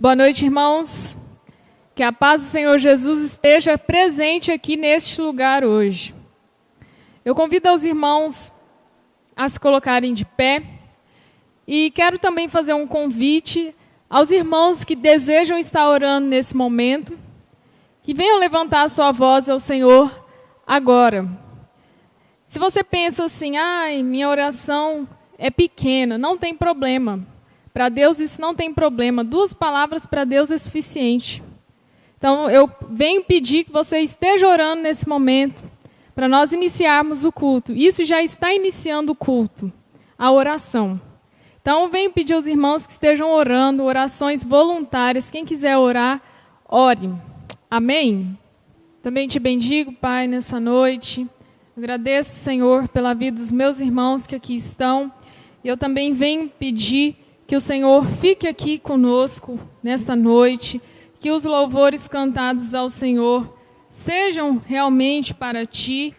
Boa noite, irmãos. Que a paz do Senhor Jesus esteja presente aqui neste lugar hoje. Eu convido os irmãos a se colocarem de pé e quero também fazer um convite aos irmãos que desejam estar orando nesse momento, que venham levantar a sua voz ao Senhor agora. Se você pensa assim, minha oração é pequena, não tem problema. Para Deus isso não tem problema. 2 palavras para Deus é suficiente. Então eu venho pedir que você esteja orando nesse momento, para nós iniciarmos o culto. Isso já está iniciando o culto, a oração. Então venho pedir aos irmãos que estejam orando, orações voluntárias. Quem quiser orar, ore. Amém? Também te bendigo, Pai, nessa noite. Agradeço, Senhor, pela vida dos meus irmãos que aqui estão. E eu também venho pedir que o Senhor fique aqui conosco nesta noite, que os louvores cantados ao Senhor sejam realmente para Ti,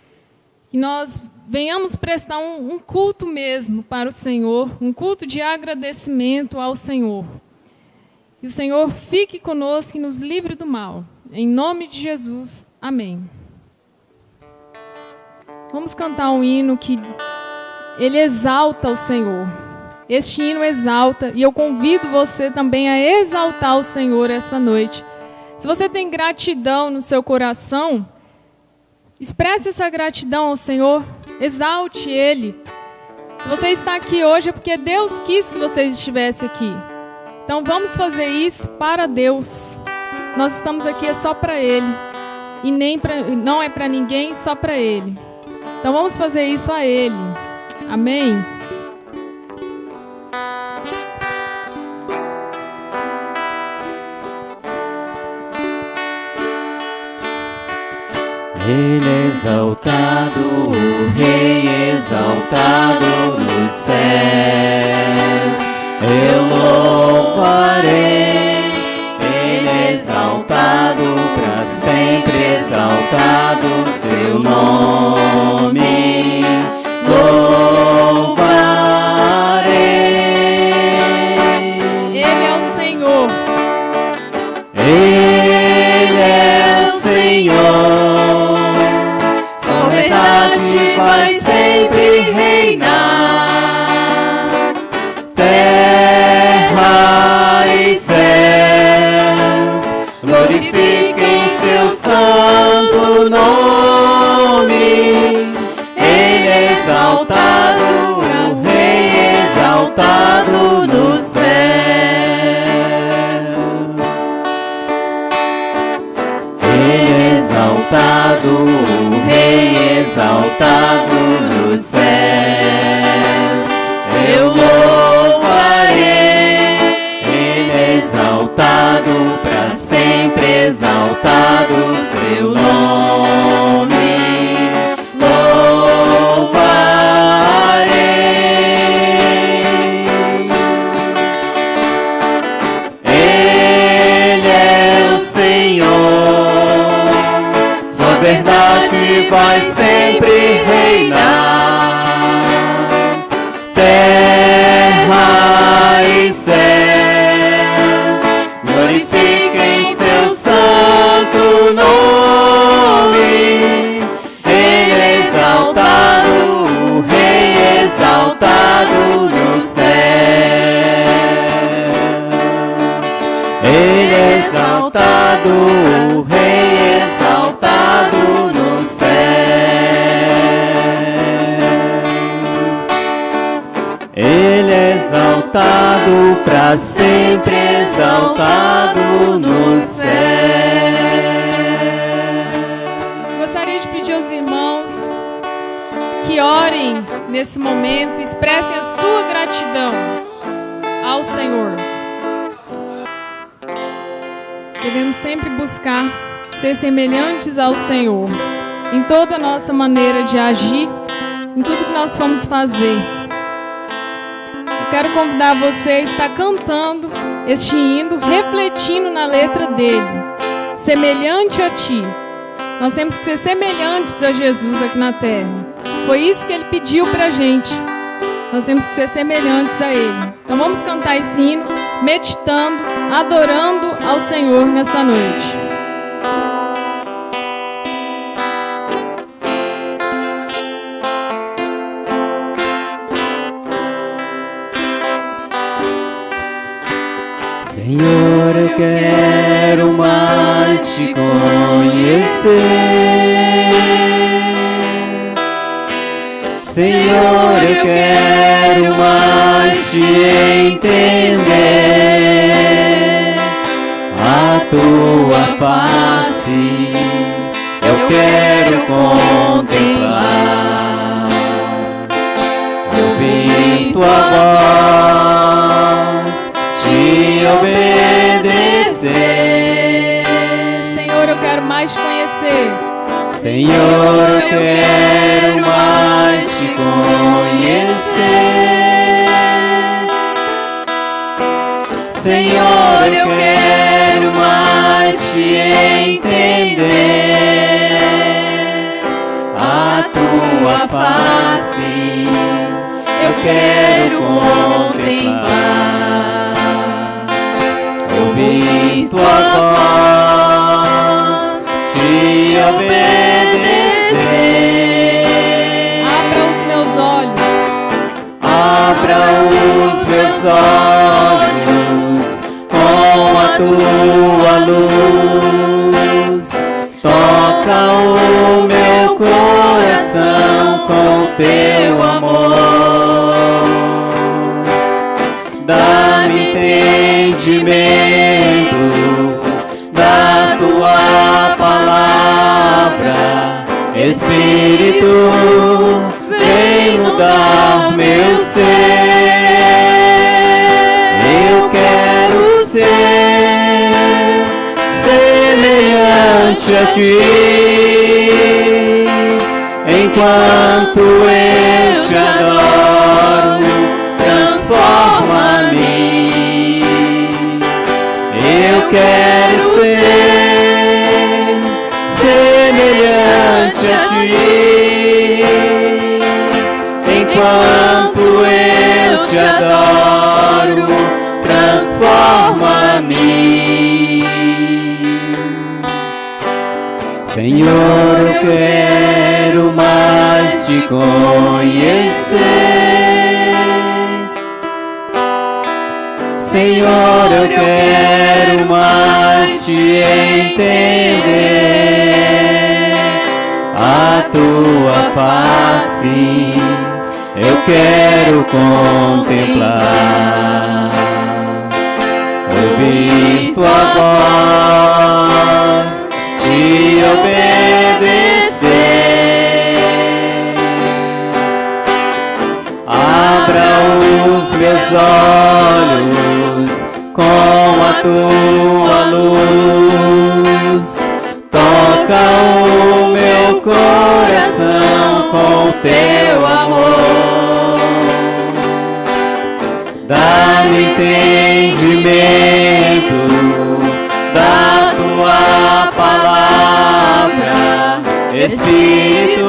que nós venhamos prestar um culto mesmo para o Senhor, um culto de agradecimento ao Senhor. Que o Senhor fique conosco e nos livre do mal. Em nome de Jesus, amém. Vamos cantar um hino que ele exalta o Senhor. Este hino exalta, e eu convido você também a exaltar o Senhor esta noite. Se você tem gratidão no seu coração, expresse essa gratidão ao Senhor, exalte Ele. Se você está aqui hoje é porque Deus quis que você estivesse aqui. Então vamos fazer isso para Deus. Nós estamos aqui é só para Ele, e não é para ninguém, só para Ele. Então vamos fazer isso a Ele. Amém? Ele é exaltado, o Rei exaltado nos céus. Eu louvarei, Ele é exaltado, para sempre exaltado seu nome. Louvarei. Ele é o Senhor. Ele é o Senhor. Vai sempre reinar, terra e céus glorifiquem seu santo nome. Ele é exaltado, o Rei exaltado nos céus. Ele é exaltado, o Rei exaltado nos céus. Eu louvarei, Ele é exaltado, para sempre exaltado seu nome. Louvarei. Ele é o Senhor, sua verdade vai sempre reinar, terra e céus glorifiquem seu santo nome. Ele é exaltado, o Rei exaltado no céu. Ele é exaltado, o Rei exaltado no céu. Ele é exaltado, para sempre exaltado no céu. Gostaria de pedir aos irmãos que orem nesse momento, expressem a sua gratidão ao Senhor. Devemos sempre buscar ser semelhantes ao Senhor, em toda a nossa maneira de agir, em tudo que nós formos fazer. Eu quero convidar você a estar cantando este hino, refletindo na letra dele, semelhante a ti. Nós temos que ser semelhantes a Jesus aqui na terra. Foi isso que ele pediu pra gente. Nós temos que ser semelhantes a ele. Então vamos cantar esse hino, meditando, adorando ao Senhor nessa noite. Senhor, eu quero mais te conhecer. Senhor, eu quero mais te entender. A tua face eu quero contemplar. Ouvir tua voz, te obedecer. Senhor, eu quero mais te conhecer. Senhor, eu quero mais te conhecer. Senhor, eu quero mais te entender. A tua face eu quero contemplar. Ouvir tua voz, te obedecer. Abra os meus olhos. Abra os meus olhos com a tua luz. Toca o meu coração com teu amor. Dá-me entendimento da tua palavra. Espírito, vem mudar meu ser. Eu quero ser semelhante a ti. Enquanto eu te adoro, transforma-me. Eu quero ser semelhante a ti. Enquanto eu te adoro, transforma-me. Senhor, eu quero mais te conhecer. Senhor, eu quero mais te entender. A tua face eu quero contemplar. Ouvir tua voz, te obedecer. Abra os meus olhos com a tua luz. Toca o meu coração com teu amor. Dá-me entendimento da tua palavra. Espírito,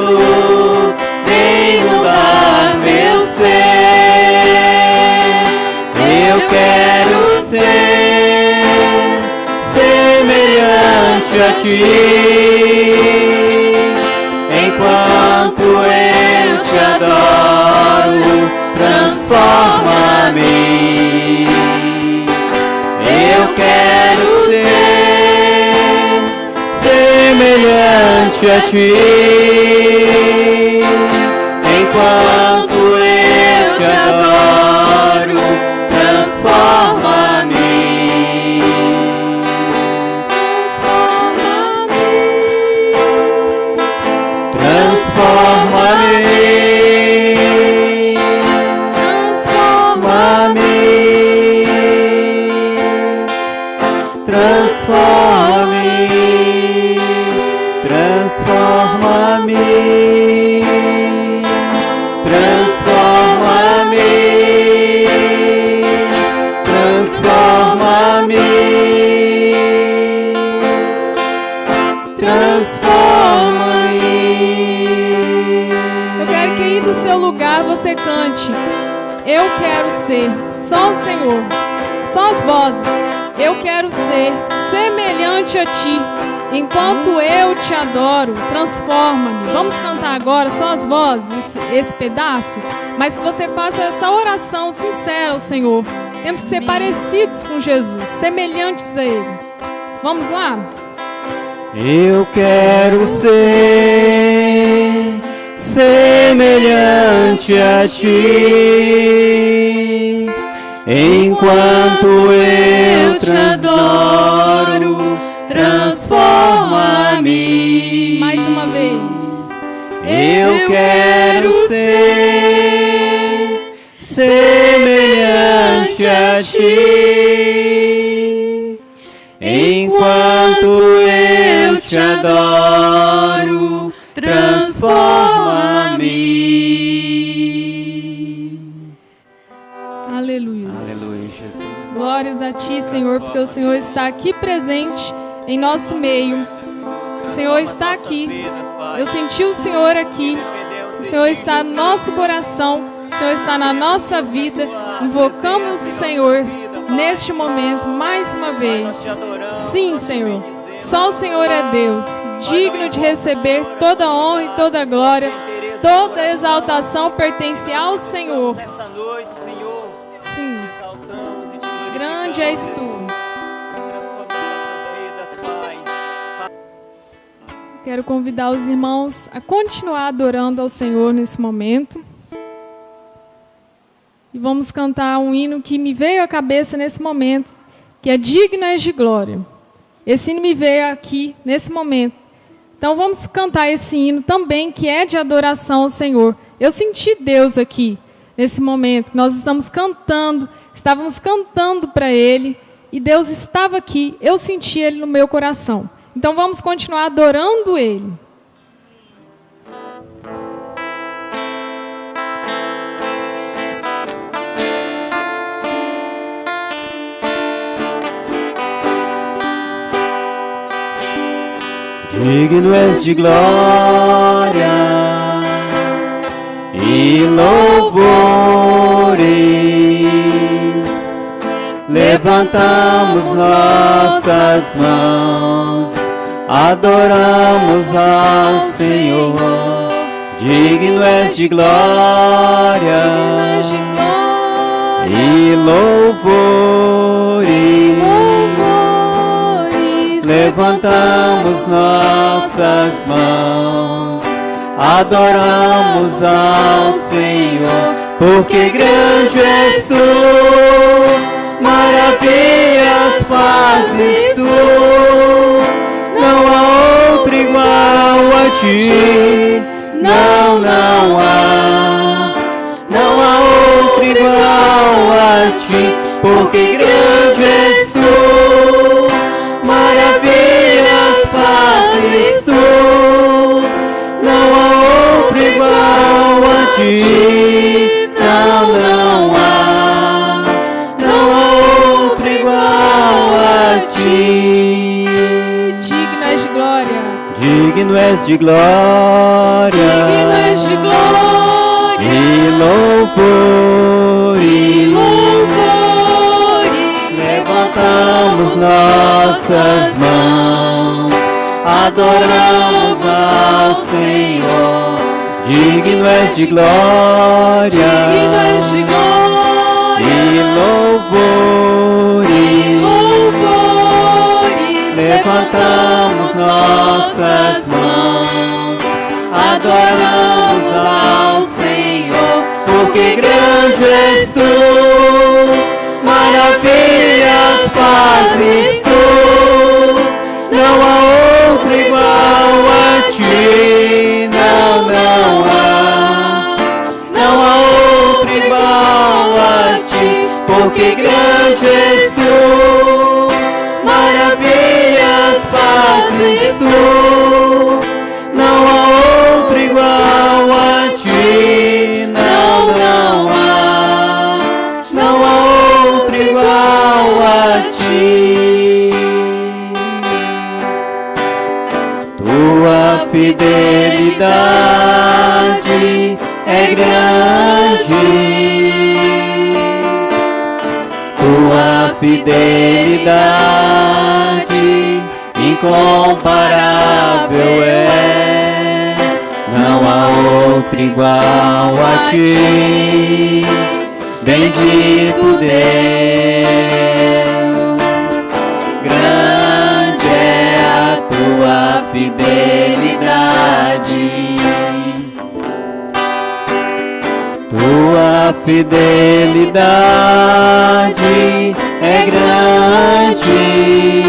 vem mudar meu ser. Eu quero ser semelhante a ti. Enquanto eu te adoro, transforma-me. Eu quero ser semelhante a ti. Enquanto eu te adoro, transforma-me. você cante: eu quero ser, só o Senhor. só as vozes. Eu quero ser semelhante a Ti. Enquanto eu Te adoro, transforma-me. Vamos cantar agora só as vozes, esse pedaço, mas que você faça essa oração sincera ao Senhor. Temos que ser parecidos com Jesus, semelhantes a Ele. Vamos lá? Eu quero ser semelhante a Ti. Enquanto eu Te adoro, transforma-me. Mais uma vez. Eu quero ser semelhante a Ti. Enquanto eu Te adoro, transforma-me. Aleluia. Aleluia, Jesus. Glórias a Ti, Senhor, porque o Senhor está aqui presente em nosso meio. O Senhor está aqui. Eu senti o Senhor aqui. O Senhor está no nosso coração. O Senhor está na nossa vida. Invocamos o Senhor neste momento mais uma vez. Sim, Senhor. Só o Senhor é Deus, digno de receber toda honra e toda glória. Toda exaltação pertence ao Senhor. Nessa noite, Senhor, Sim. exaltamos e te Grande és Tu. Quero convidar os irmãos a continuar adorando ao Senhor nesse momento. E vamos cantar um hino que me veio à cabeça nesse momento, que é Digno és de Glória. Esse hino me veio aqui nesse momento. Então vamos cantar esse hino também, que é de adoração ao Senhor. Eu senti Deus aqui, nesse momento. Nós estávamos cantando para Ele, e Deus estava aqui. Eu senti Ele no meu coração. Então vamos continuar adorando Ele. Digno és de glória e louvores, levantamos nossas mãos, adoramos ao Senhor. Digno és de glória e louvores, levantamos nossas mãos, adoramos ao Senhor, porque grande és Tu, maravilhas fazes Tu, não há outro igual a Ti, não há outro igual a Ti, porque grande és Tu, maravilhas fazes Tu, não há outro igual a Ti, não há outro igual a Ti. Digno és de glória. Digno és de glória, Digno és de glória e louvores, levantamos nossas mãos, adoramos ao Senhor. Digno és de glória, Digno és de glória e louvores, levantamos nossas mãos, adoramos ao Senhor, porque grande és Tu, maravilhas fazes Tu, não há outro igual a Ti, não há outro igual a Ti, porque grande és Tu, maravilhas fazes Tu, não há outro igual a Ti, não há outro igual a Ti. Tua fidelidade é grande, Tua fidelidade incomparável és, não há outro igual a ti, bendito Deus. Grande é a tua fidelidade, tua fidelidade é grande,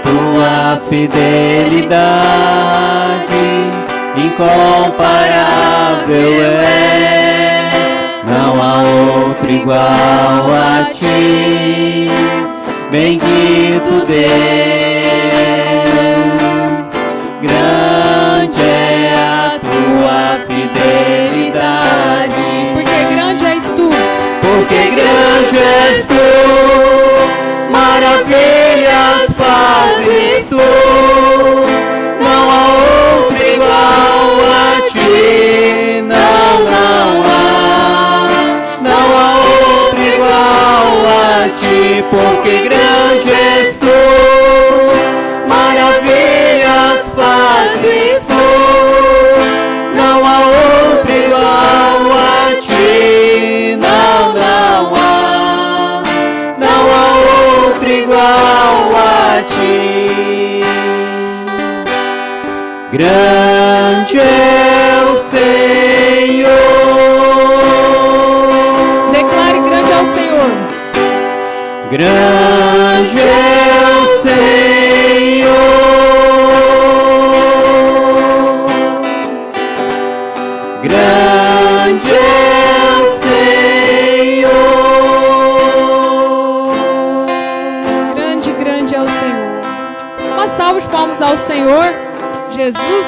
tua fidelidade incomparável é, não há outro igual a ti, bendito Deus. Grande é a tua fidelidade, Porque grande és tu, porque grande és tu, maravilhas fazes tu, não há outro igual a ti, não há outro igual a ti, porque grande és tu, maravilhas fazes tu, não há outro igual a ti, não há outro igual a ti. Grande é o Senhor. declare grande é o Senhor. Grande é o Senhor. Grande é o Senhor. Grande, grande é o Senhor. Uma salva de palmas ao Senhor Jesus.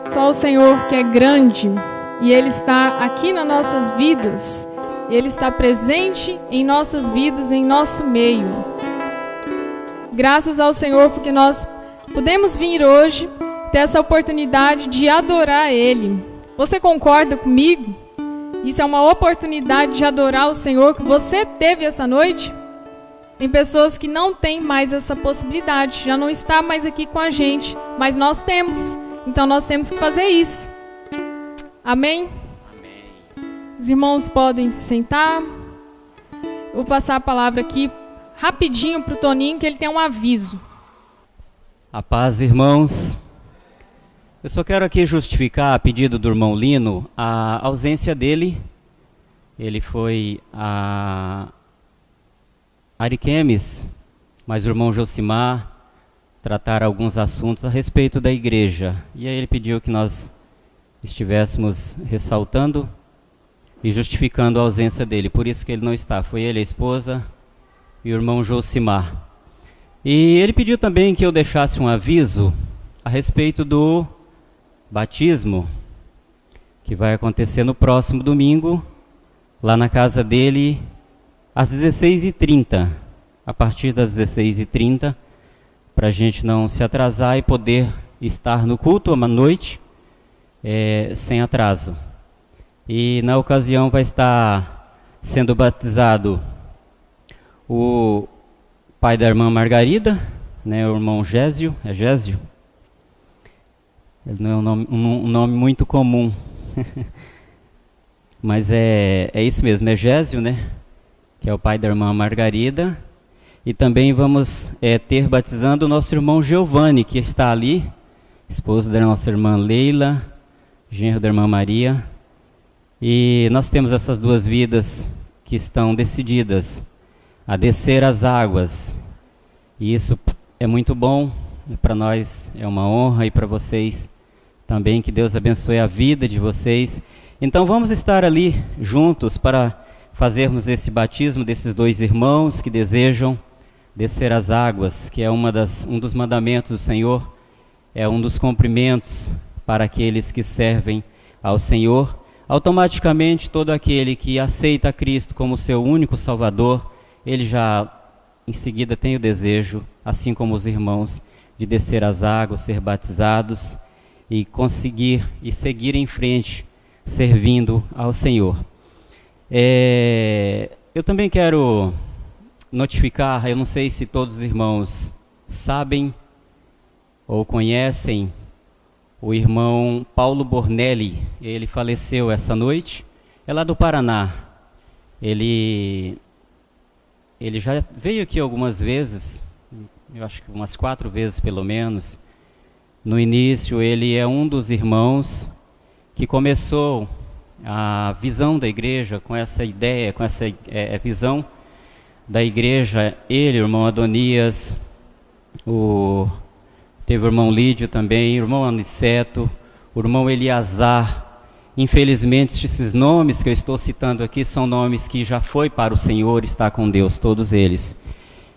Só o Senhor que é grande, e Ele está aqui nas nossas vidas, Ele está presente em nossas vidas, em nosso meio. Graças ao Senhor porque nós podemos vir hoje, ter essa oportunidade de adorar Ele. Você concorda comigo? Isso é uma oportunidade de adorar o Senhor que você teve essa noite? Tem pessoas que não têm mais essa possibilidade, já não está mais aqui com a gente, mas nós temos. Então nós temos que fazer isso. Amém? Os irmãos podem se sentar. Eu vou passar a palavra aqui rapidinho para o Toninho, que ele tem um aviso. A paz, irmãos. Eu só quero aqui justificar, a pedido do irmão Lino, a ausência dele. Ele foi a Ariquemes, mas o irmão Josimar tratar alguns assuntos a respeito da igreja. E aí ele pediu que nós estivéssemos ressaltando e justificando a ausência dele. Por isso que ele não está. Foi ele, a esposa e o irmão Josimar. E ele pediu também que eu deixasse um aviso a respeito do batismo, que vai acontecer no próximo domingo, lá na casa dele, às 16h30. A partir das 16h30, para a gente não se atrasar e poder estar no culto à noite, sem atraso. E na ocasião vai estar sendo batizado o pai da irmã Margarida, né, o irmão Gésio, é Gésio? Ele não é um nome muito comum, mas é isso mesmo, é Gésio, né, que é o pai da irmã Margarida. E também vamos ter batizando o nosso irmão Giovanni, que está ali, esposo da nossa irmã Leila, genro da irmã Maria. E nós temos essas duas vidas que estão decididas a descer as águas. E isso é muito bom, para nós é uma honra, e para vocês também, que Deus abençoe a vida de vocês. Então vamos estar ali juntos para fazermos esse batismo desses dois irmãos que desejam descer as águas, que é um dos mandamentos do Senhor, é um dos cumprimentos para aqueles que servem ao Senhor. Automaticamente, todo aquele que aceita Cristo como seu único Salvador, ele já em seguida tem o desejo, assim como os irmãos, de descer as águas, ser batizados. e conseguir e seguir em frente, servindo ao Senhor. Eu também quero notificar, eu não sei se todos os irmãos sabem ou conhecem o irmão Paulo Bornelli. Ele faleceu essa noite, é lá do Paraná. Ele já veio aqui algumas vezes, eu acho que umas 4 vezes pelo menos. No início, ele é um dos irmãos que começou a visão da igreja, com essa ideia, com essa visão da igreja. Ele, o irmão Adonias, teve o irmão Lídio também, o irmão Aniceto, o irmão Eliazar. Infelizmente, esses nomes que eu estou citando aqui são nomes que já foi para o Senhor, está com Deus, todos eles.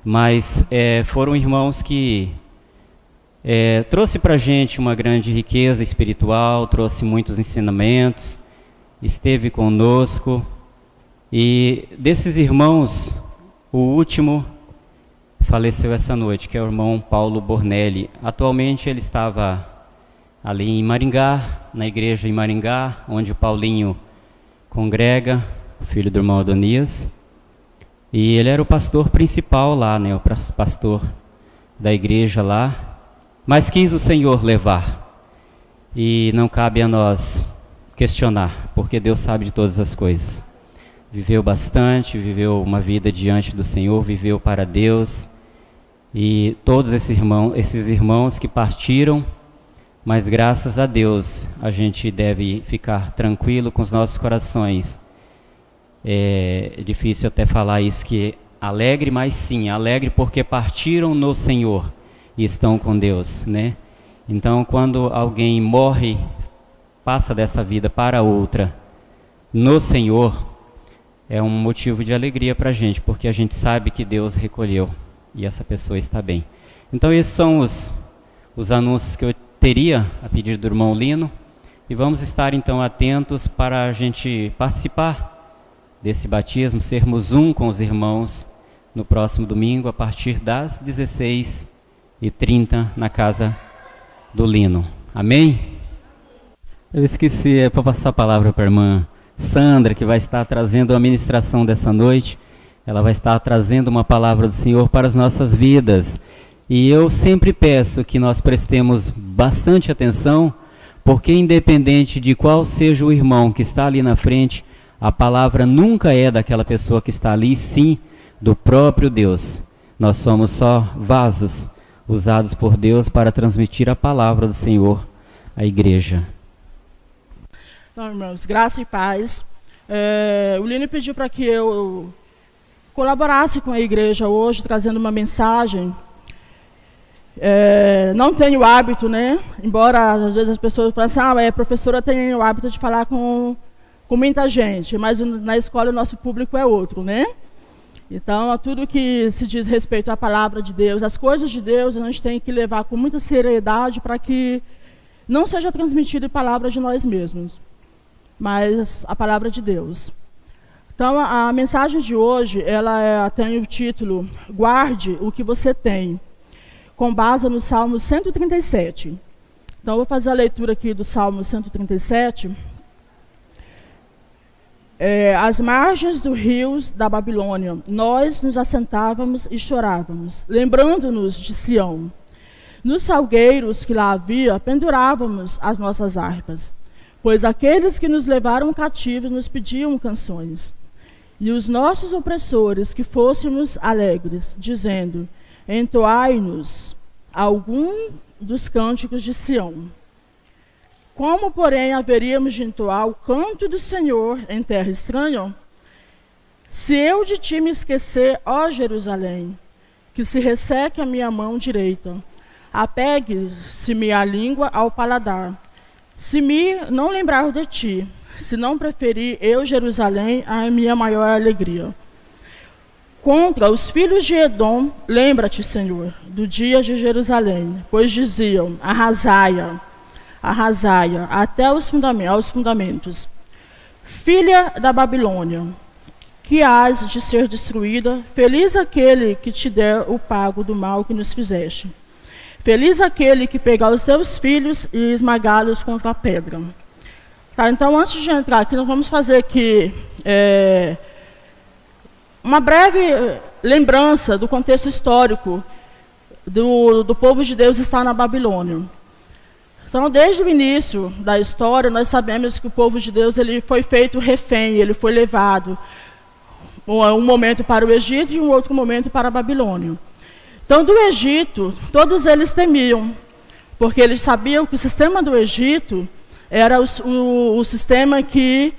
Mas foram irmãos que trouxe para a gente uma grande riqueza espiritual, trouxe muitos ensinamentos, esteve conosco. E desses irmãos, o último faleceu essa noite, que é o irmão Paulo Bornelli. Atualmente ele estava ali em Maringá, na igreja em Maringá, onde o Paulinho congrega, o filho do irmão Adonias. E ele era o pastor principal lá, né, o pastor da igreja lá. Mas quis o Senhor levar, e não cabe a nós questionar, porque Deus sabe de todas as coisas. Viveu bastante, viveu uma vida diante do Senhor, viveu para Deus, e todos esses irmãos que partiram, mas graças a Deus a gente deve ficar tranquilo com os nossos corações. É difícil até falar isso, que alegre, mas sim, alegre porque partiram no Senhor e estão com Deus, né? Então, quando alguém morre, passa dessa vida para outra, no Senhor, é um motivo de alegria para a gente, porque a gente sabe que Deus recolheu e essa pessoa está bem. Então, esses são os anúncios que eu teria a pedido do irmão Lino, e vamos estar então atentos para a gente participar desse batismo, sermos um com os irmãos no próximo domingo, a partir das 16h30 na casa do Lino. Amém? Eu esqueci, para passar a palavra para a irmã Sandra, que vai estar trazendo a ministração dessa noite. Ela vai estar trazendo uma palavra do Senhor para as nossas vidas. E eu sempre peço que nós prestemos bastante atenção, porque independente de qual seja o irmão que está ali na frente, a palavra nunca é daquela pessoa que está ali, sim do próprio Deus. Nós somos só vasos usados por Deus para transmitir a palavra do Senhor à igreja. Então, irmãos, graça e paz. O Lino pediu para que eu colaborasse com a igreja hoje, trazendo uma mensagem. Não tenho o hábito, né? Embora às vezes as pessoas falem assim, professora tem o hábito de falar com muita gente, mas na escola o nosso público é outro, né? Então, tudo que se diz respeito à palavra de Deus, as coisas de Deus, a gente tem que levar com muita seriedade para que não seja transmitida a palavra de nós mesmos, mas a palavra de Deus. Então, a mensagem de hoje, ela tem o título, Guarde o que você tem, com base no Salmo 137. Então, eu vou fazer a leitura aqui do Salmo 137. Às margens dos rios da Babilônia, nós nos assentávamos e chorávamos, lembrando-nos de Sião. Nos salgueiros que lá havia, pendurávamos as nossas harpas, pois aqueles que nos levaram cativos nos pediam canções. E os nossos opressores que fôssemos alegres, dizendo, entoai-nos algum dos cânticos de Sião. Como, porém, haveríamos de entoar o canto do Senhor em terra estranha? Se eu de ti me esquecer, ó Jerusalém, que se resseque a minha mão direita, apegue-se-me a língua ao paladar, se me não lembrar de ti, se não preferir eu, Jerusalém, a minha maior alegria. Contra os filhos de Edom, lembra-te, Senhor, do dia de Jerusalém, pois diziam, arrasai-a, até aos fundamentos. Filha da Babilônia, que hás de ser destruída, feliz aquele que te der o pago do mal que nos fizeste. Feliz aquele que pegar os seus filhos e esmagá-los contra a pedra. Tá, então, antes de entrar aqui, nós vamos fazer aqui uma breve lembrança do contexto histórico do povo de Deus estar na Babilônia. Então, desde o início da história, nós sabemos que o povo de Deus ele foi feito refém, ele foi levado um momento para o Egito e um outro momento para a Babilônia. Então, do Egito, todos eles temiam, porque eles sabiam que o sistema do Egito era o sistema que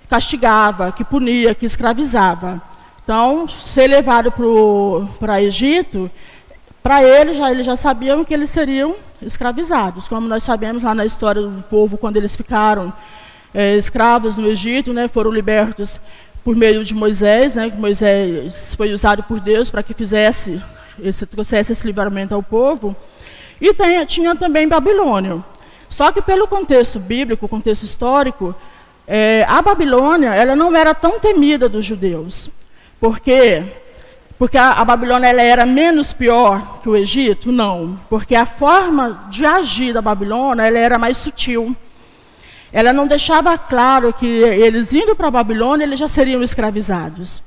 castigava, que punia, que escravizava. Então, ser levado para Egito, para eles já sabiam que eles seriam escravizados. Como nós sabemos lá na história do povo, quando eles ficaram escravos no Egito, né, foram libertos por meio de Moisés, né, que Moisés foi usado por Deus para que trouxesse esse livramento ao povo. E tinha também Babilônia. Só que pelo contexto bíblico, contexto histórico, a Babilônia ela não era tão temida dos judeus. Por quê? Porque a Babilônia ela era menos pior que o Egito? Não. Porque a forma de agir da Babilônia ela era mais sutil. Ela não deixava claro que eles indo para a Babilônia eles já seriam escravizados.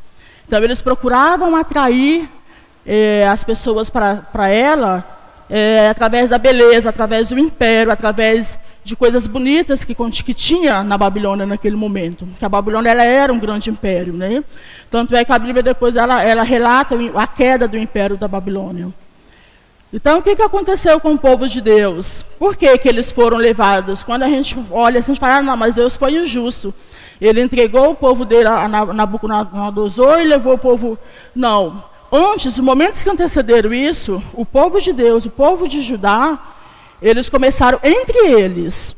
Então eles procuravam atrair as pessoas para ela através da beleza, através do império, através de coisas bonitas que tinha na Babilônia naquele momento. Porque a Babilônia ela era um grande império, né? Tanto é que a Bíblia depois ela relata a queda do império da Babilônia. Então, o que aconteceu com o povo de Deus? Por que eles foram levados? Quando a gente olha, a gente fala, não, mas Deus foi injusto. Ele entregou o povo dele a Nabucodonosor e levou o povo... Não. Antes, nos momentos que antecederam isso, o povo de Deus, o povo de Judá, eles começaram entre eles,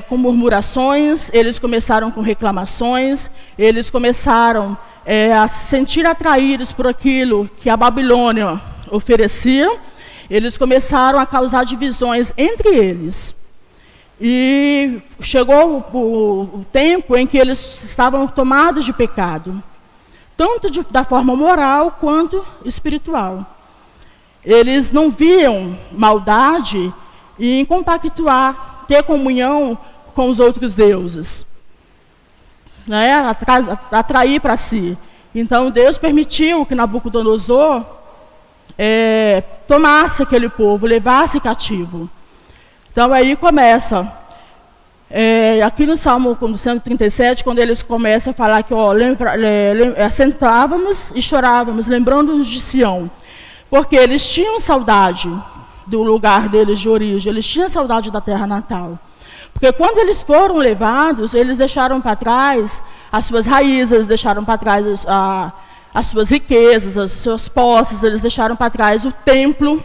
com murmurações, eles começaram com reclamações, eles começaram a se sentir atraídos por aquilo que a Babilônia oferecia, eles começaram a causar divisões entre eles. E chegou o tempo em que eles estavam tomados de pecado, tanto da forma moral quanto espiritual. Eles não viam maldade em compactuar, ter comunhão com os outros deuses, né? Atrair para si. Então Deus permitiu que Nabucodonosor tomasse aquele povo, levasse cativo. Então aí começa, aqui no Salmo 137, quando eles começam a falar que sentávamos e chorávamos, lembrando-nos de Sião, porque eles tinham saudade do lugar deles de origem, eles tinham saudade da terra natal. Porque quando eles foram levados, eles deixaram para trás as suas raízes, eles deixaram para trás as suas riquezas, as suas posses, eles deixaram para trás o templo,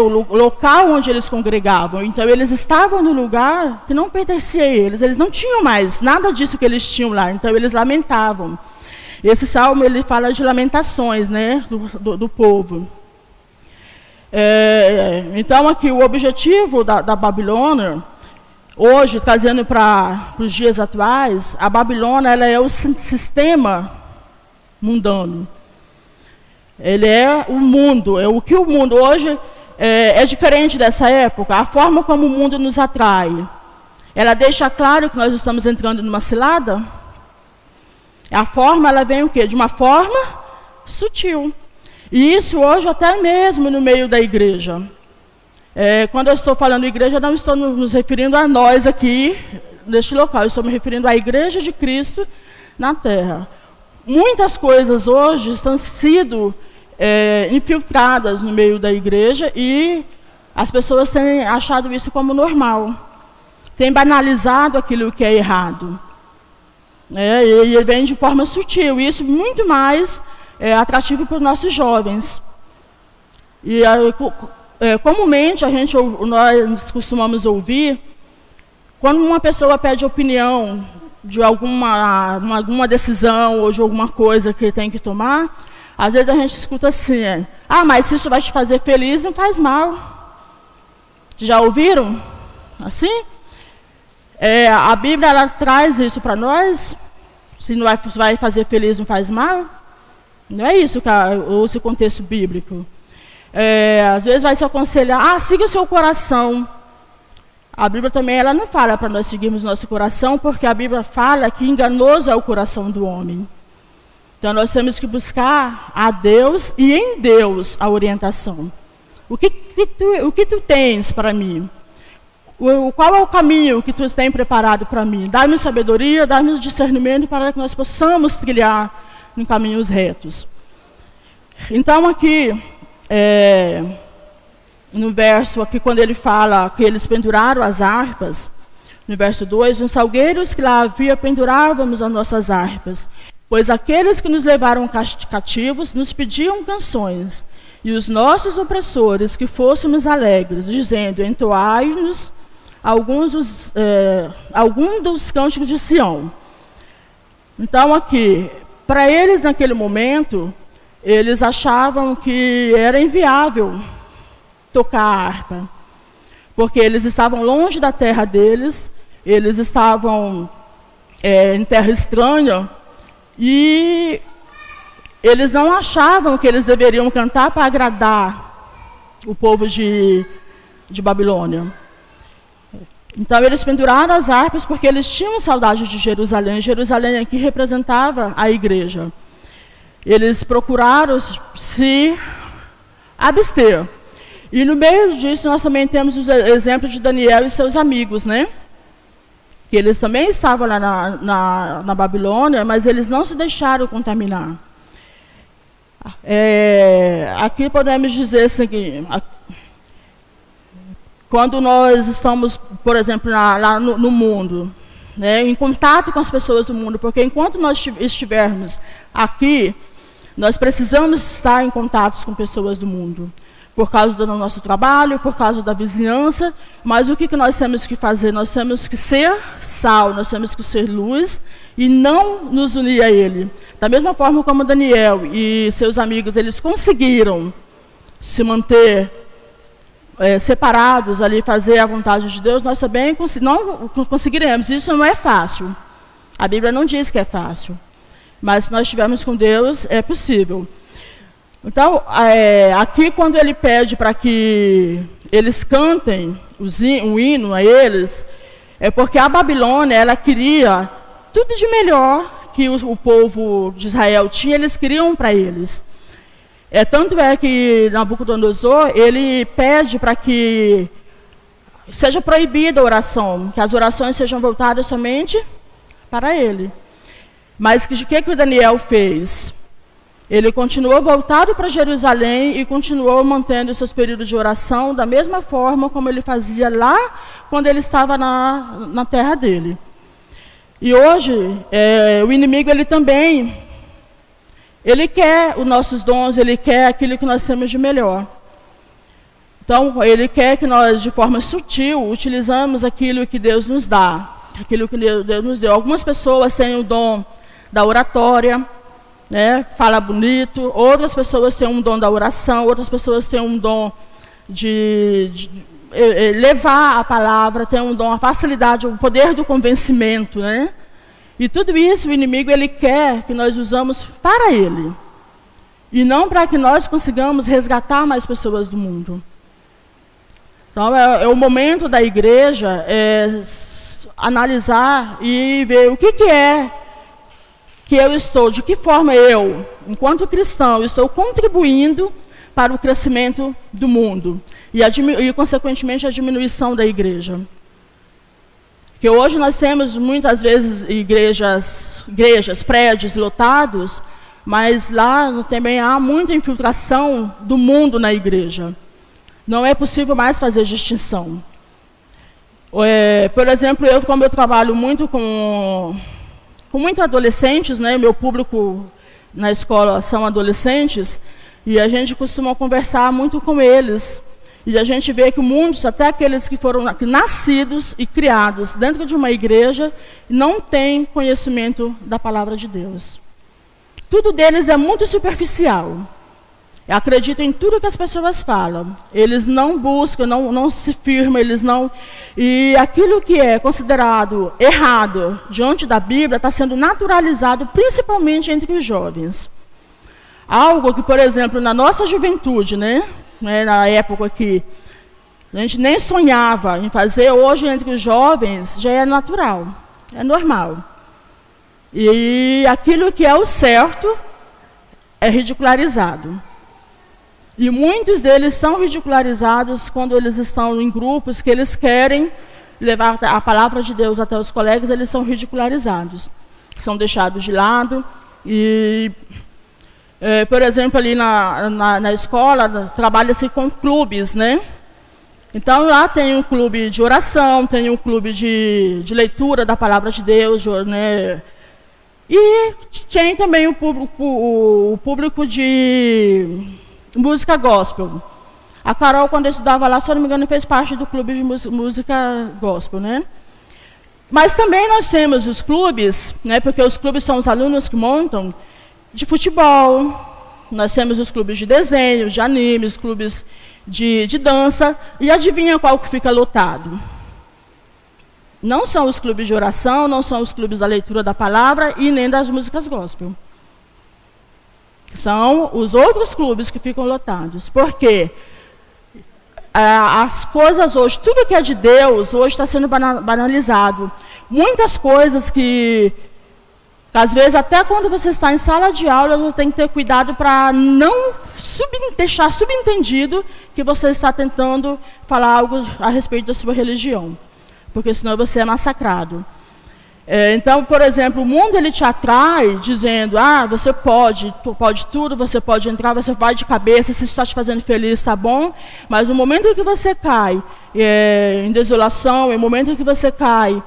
o local onde eles congregavam. Então eles estavam no lugar que não pertencia a eles não tinham mais nada disso que eles tinham lá, então eles lamentavam. Esse salmo ele fala de lamentações, né, do povo. Então aqui o objetivo da Babilônia, hoje trazendo para os dias atuais, a Babilônia ela é o sistema mundano. Ele é o mundo, é o que o mundo hoje é diferente dessa época. A forma como o mundo nos atrai, ela deixa claro que nós estamos entrando numa cilada. A forma ela vem o quê? De uma forma sutil. E isso hoje até mesmo no meio da igreja. Quando eu estou falando igreja, não estou nos referindo a nós aqui neste local, eu estou me referindo à igreja de Cristo na terra. Muitas coisas hoje estão sendo infiltradas no meio da igreja e as pessoas têm achado isso como normal. Têm banalizado aquilo que é errado. E vem de forma sutil, e isso muito mais atrativo para os nossos jovens. E comumente nós costumamos ouvir, quando uma pessoa pede opinião de alguma decisão ou de alguma coisa que tem que tomar, às vezes a gente escuta assim, mas se isso vai te fazer feliz, não faz mal. Já ouviram? Assim? A Bíblia ela traz isso para nós, se não vai fazer feliz, não faz mal. Não é isso, esse contexto bíblico. às vezes vai se aconselhar, siga o seu coração. A Bíblia também ela não fala para nós seguirmos nosso coração, porque a Bíblia fala que enganoso é o coração do homem. Então nós temos que buscar a Deus e em Deus a orientação. O que tu tens para mim? Qual é o caminho que tu tens preparado para mim? Dá-me sabedoria, dá-me discernimento para que nós possamos trilhar em caminhos retos. Então aqui, no verso aqui, quando ele fala que eles penduraram as harpas, no verso 2, nos salgueiros que lá havia pendurávamos as nossas harpas, pois aqueles que nos levaram cativos nos pediam canções, e os nossos opressores que fôssemos alegres, dizendo, entoai-nos algum dos cânticos de Sião. Então aqui, para eles naquele momento, eles achavam que era inviável tocar a harpa, porque eles estavam longe da terra deles, eles estavam em terra estranha, e eles não achavam que eles deveriam cantar para agradar o povo de Babilônia. Então eles penduraram as harpas porque eles tinham saudade de Jerusalém. Jerusalém aqui representava a igreja. Eles procuraram se abster. E no meio disso nós também temos o exemplo de Daniel e seus amigos, né? Que eles também estavam lá na Babilônia, mas eles não se deixaram contaminar. Aqui podemos dizer assim, quando nós estamos, por exemplo, lá no mundo, né, em contato com as pessoas do mundo, porque enquanto nós estivermos aqui, nós precisamos estar em contato com pessoas do mundo, por causa do nosso trabalho, por causa da vizinhança, mas o que nós temos que fazer? Nós temos que ser sal, nós temos que ser luz e não nos unir a ele. Da mesma forma como Daniel e seus amigos, eles conseguiram se manter separados ali, fazer a vontade de Deus, nós também não conseguiremos. Isso não é fácil. A Bíblia não diz que é fácil. Mas se nós estivermos com Deus, é possível. Então, aqui quando ele pede para que eles cantem um hino a eles, é porque a Babilônia, ela queria tudo de melhor que o povo de Israel tinha, eles queriam para eles. Tanto é que Nabucodonosor, ele pede para que seja proibida a oração, que as orações sejam voltadas somente para ele. Mas o que o Daniel fez? Ele continuou voltado para Jerusalém e continuou mantendo os seus períodos de oração da mesma forma como ele fazia lá quando ele estava na terra dele. E hoje, o inimigo ele também... Ele quer os nossos dons, ele quer aquilo que nós temos de melhor. Então, ele quer que nós, de forma sutil, utilizamos aquilo que Deus nos dá, aquilo que Deus nos deu. Algumas pessoas têm o dom da oratória, né, fala bonito, outras pessoas têm um dom da oração, outras pessoas têm um dom de levar a palavra, têm um dom, a facilidade, o poder do convencimento, né? E tudo isso o inimigo ele quer que nós usamos para ele. E não para que nós consigamos resgatar mais pessoas do mundo. Então é o momento da igreja analisar e ver o que é que eu estou, de que forma eu, enquanto cristão, estou contribuindo para o crescimento do mundo. E consequentemente, a diminuição da igreja. Porque hoje nós temos muitas vezes igrejas, prédios lotados, mas lá também há muita infiltração do mundo na igreja. Não é possível mais fazer distinção. Por exemplo, como eu trabalho muito com muitos adolescentes, né, meu público na escola são adolescentes, e a gente costuma conversar muito com eles. E a gente vê que muitos, até aqueles que foram nascidos e criados dentro de uma igreja, não têm conhecimento da palavra de Deus. Tudo deles é muito superficial. Acreditam em tudo que as pessoas falam. Eles não buscam, não se firmam, eles não... E aquilo que é considerado errado diante da Bíblia está sendo naturalizado, principalmente entre os jovens. Algo que, por exemplo, na nossa juventude, né? né, na época que a gente nem sonhava em fazer, hoje entre os jovens já é natural, é normal. E aquilo que é o certo é ridicularizado. E muitos deles são ridicularizados quando eles estão em grupos que eles querem levar a palavra de Deus até os colegas, eles são ridicularizados. São deixados de lado. E, por exemplo, ali na escola, trabalha-se com clubes, né? Então, lá tem um clube de oração, tem um clube de leitura da palavra de Deus, né? E tem também o público de música gospel. A Carol, quando eu estudava lá, se eu não me engano, fez parte do clube de música gospel, né? Mas também nós temos os clubes, né? Porque os clubes são os alunos que montam, de futebol. Nós temos os clubes de desenho, de animes, clubes de dança. E adivinha qual que fica lotado? Não são os clubes de oração, não são os clubes da leitura da palavra e nem das músicas gospel. São os outros clubes que ficam lotados. Por quê? As coisas hoje, tudo que é de Deus, hoje está sendo banalizado. Muitas coisas que às vezes, até quando você está em sala de aula, você tem que ter cuidado para não deixar subentendido que você está tentando falar algo a respeito da sua religião. Porque senão você é massacrado. Então, por exemplo, o mundo ele te atrai dizendo, você pode tudo, você pode entrar, você vai de cabeça, se isso está te fazendo feliz, está bom. Mas no momento em que você cai em desolação, no momento em que você cai,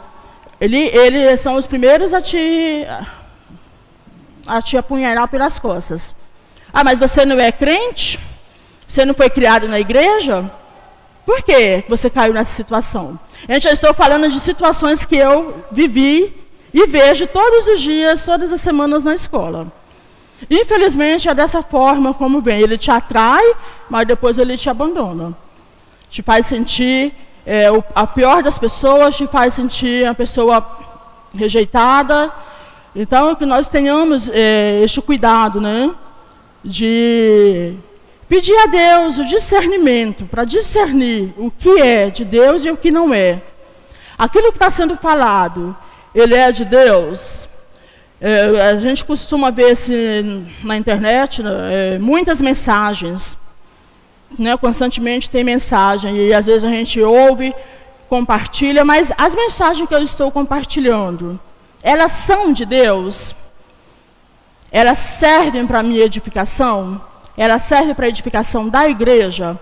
eles são os primeiros a te apunhalar pelas costas. Mas você não é crente? Você não foi criado na igreja? Por que você caiu nessa situação? Gente, eu estou falando de situações que eu vivi e vejo todos os dias, todas as semanas na escola. Infelizmente, é dessa forma como vem. Ele te atrai, mas depois ele te abandona. Te faz sentir a pior das pessoas, te faz sentir a pessoa rejeitada. Então, que nós tenhamos este cuidado, né, de pedir a Deus o discernimento, para discernir o que é de Deus e o que não é. Aquilo que está sendo falado, ele é de Deus? A gente costuma ver na internet, muitas mensagens, né, constantemente tem mensagem, e às vezes a gente ouve, compartilha, mas as mensagens que eu estou compartilhando, elas são de Deus? Elas servem para a minha edificação? Ela serve para a edificação da igreja?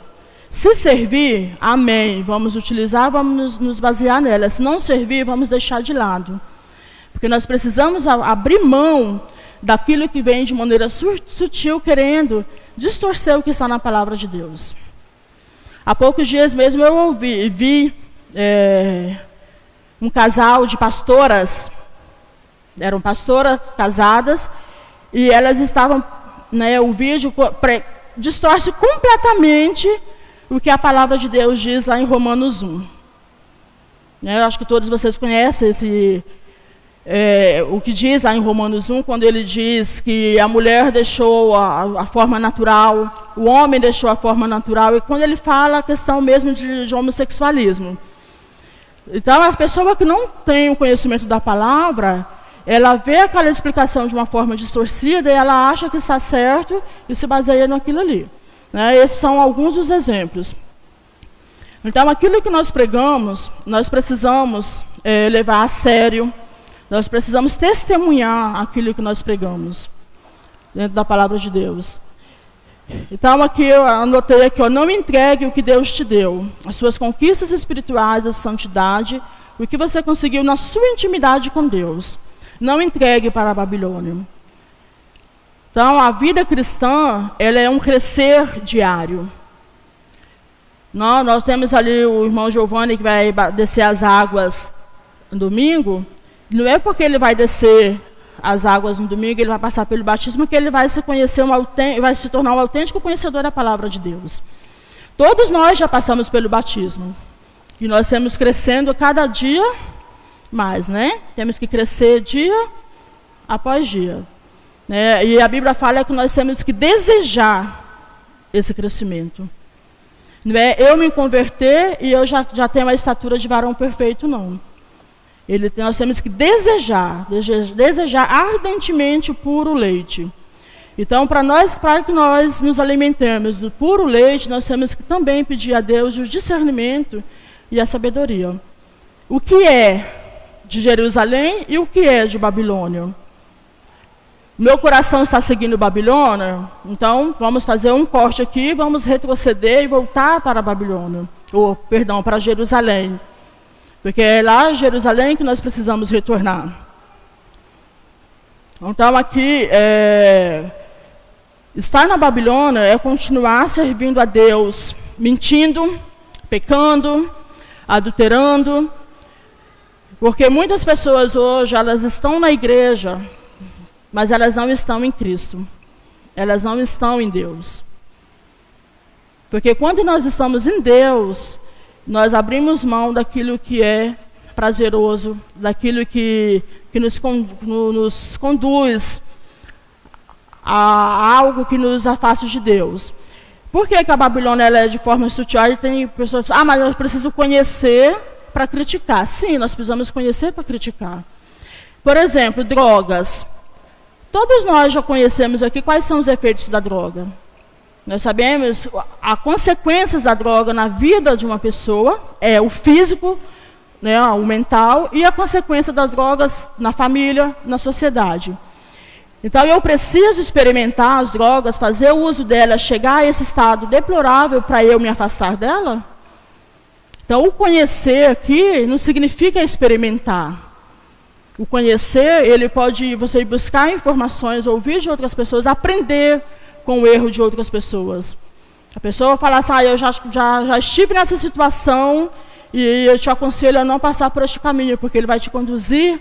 Se servir, amém, vamos utilizar, vamos nos basear nela. Se não servir, vamos deixar de lado. Porque nós precisamos abrir mão daquilo que vem de maneira sutil, querendo distorcer o que está na palavra de Deus. Há poucos dias mesmo eu vi um casal de pastoras, eram pastoras casadas, e elas estavam... o vídeo distorce completamente o que a palavra de Deus diz lá em Romanos 1. Eu acho que todos vocês conhecem o que diz lá em Romanos 1, quando ele diz que a mulher deixou a forma natural, o homem deixou a forma natural, e quando ele fala a questão mesmo de homossexualismo. Então, a pessoa que não tem o conhecimento da palavra, ela vê aquela explicação de uma forma distorcida e ela acha que está certo e se baseia naquilo ali. Esses são alguns dos exemplos. Então, aquilo que nós pregamos, nós precisamos levar a sério, nós precisamos testemunhar aquilo que nós pregamos dentro da palavra de Deus. Então, aqui eu anotei aqui, não entregue o que Deus te deu, as suas conquistas espirituais, a santidade, o que você conseguiu na sua intimidade com Deus. Não entregue para a Babilônia. Então, a vida cristã, ela é um crescer diário. Nós temos ali o irmão Giovanni que vai descer as águas no domingo. Não é porque ele vai descer as águas no domingo, ele vai passar pelo batismo, que ele vai vai se tornar um autêntico conhecedor da palavra de Deus. Todos nós já passamos pelo batismo. E nós temos crescendo cada dia mais, né? Temos que crescer dia após dia. E a Bíblia fala que nós temos que desejar esse crescimento. Não é eu me converter e eu já tenho a estatura de varão perfeito, não. Nós temos que desejar ardentemente o puro leite. Então, para que nós nos alimentemos do puro leite, nós temos que também pedir a Deus o discernimento e a sabedoria. O que é de Jerusalém e o que é de Babilônia? Meu coração está seguindo Babilônia, então vamos fazer um corte aqui, vamos retroceder e voltar para a Babilônia, para Jerusalém. Porque é lá em Jerusalém que nós precisamos retornar. Então aqui, estar na Babilônia é continuar servindo a Deus, mentindo, pecando, adulterando. Porque muitas pessoas hoje, elas estão na igreja, mas elas não estão em Cristo. Elas não estão em Deus. Porque quando nós estamos em Deus, nós abrimos mão daquilo que é prazeroso, daquilo que nos conduz a algo que nos afasta de Deus. Por que a Babilônia ela é de forma sutil? E tem pessoas que dizem, mas eu preciso conhecer para criticar. Sim, nós precisamos conhecer para criticar. Por exemplo, drogas. Todos nós já conhecemos aqui quais são os efeitos da droga. Nós sabemos as consequências da droga na vida de uma pessoa, é o físico, né, o mental, e a consequência das drogas na família, na sociedade. Então, eu preciso experimentar as drogas, fazer o uso delas, chegar a esse estado deplorável para eu me afastar dela? Então, o conhecer aqui não significa experimentar. O conhecer, ele pode você buscar informações, ouvir de outras pessoas, aprender com o erro de outras pessoas. A pessoa fala assim, eu já estive nessa situação e eu te aconselho a não passar por este caminho, porque ele vai te conduzir.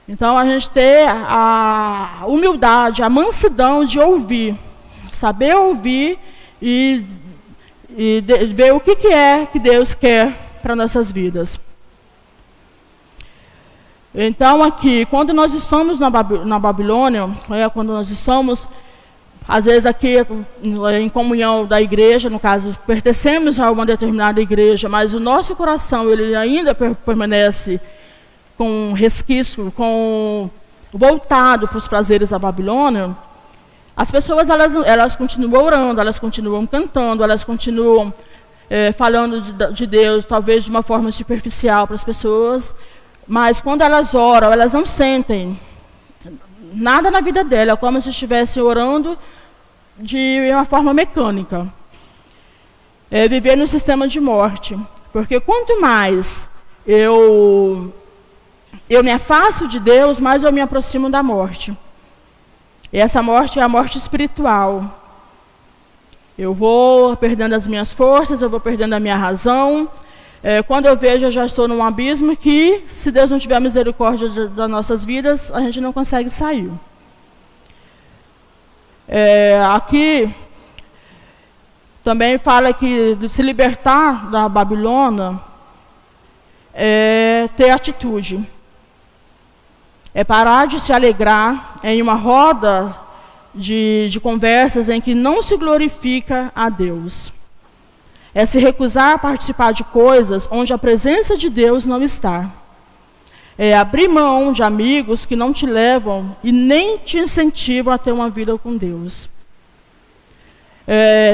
Então, a gente ter a humildade, a mansidão de ouvir, saber ouvir e ver o que é que Deus quer para nossas vidas. Então, aqui, quando nós estamos na Babilônia, quando nós estamos, às vezes aqui em comunhão da igreja, no caso, pertencemos a uma determinada igreja, mas o nosso coração ele ainda permanece com resquício, voltado para os prazeres da Babilônia. As pessoas elas continuam orando, elas continuam cantando, elas continuam falando de Deus, talvez de uma forma superficial para as pessoas, mas quando elas oram, elas não sentem nada na vida dela, como se estivessem orando de uma forma mecânica. Viver no sistema de morte. Porque quanto mais eu me afasto de Deus, mais eu me aproximo da morte. E essa morte é a morte espiritual. Eu vou perdendo as minhas forças, eu vou perdendo a minha razão. Quando eu vejo, eu já estou num abismo que, se Deus não tiver misericórdia das nossas vidas, a gente não consegue sair. Aqui também fala que de se libertar da Babilônia é ter atitude. É parar de se alegrar em uma roda de conversas em que não se glorifica a Deus. É se recusar a participar de coisas onde a presença de Deus não está. É abrir mão de amigos que não te levam e nem te incentivam a ter uma vida com Deus.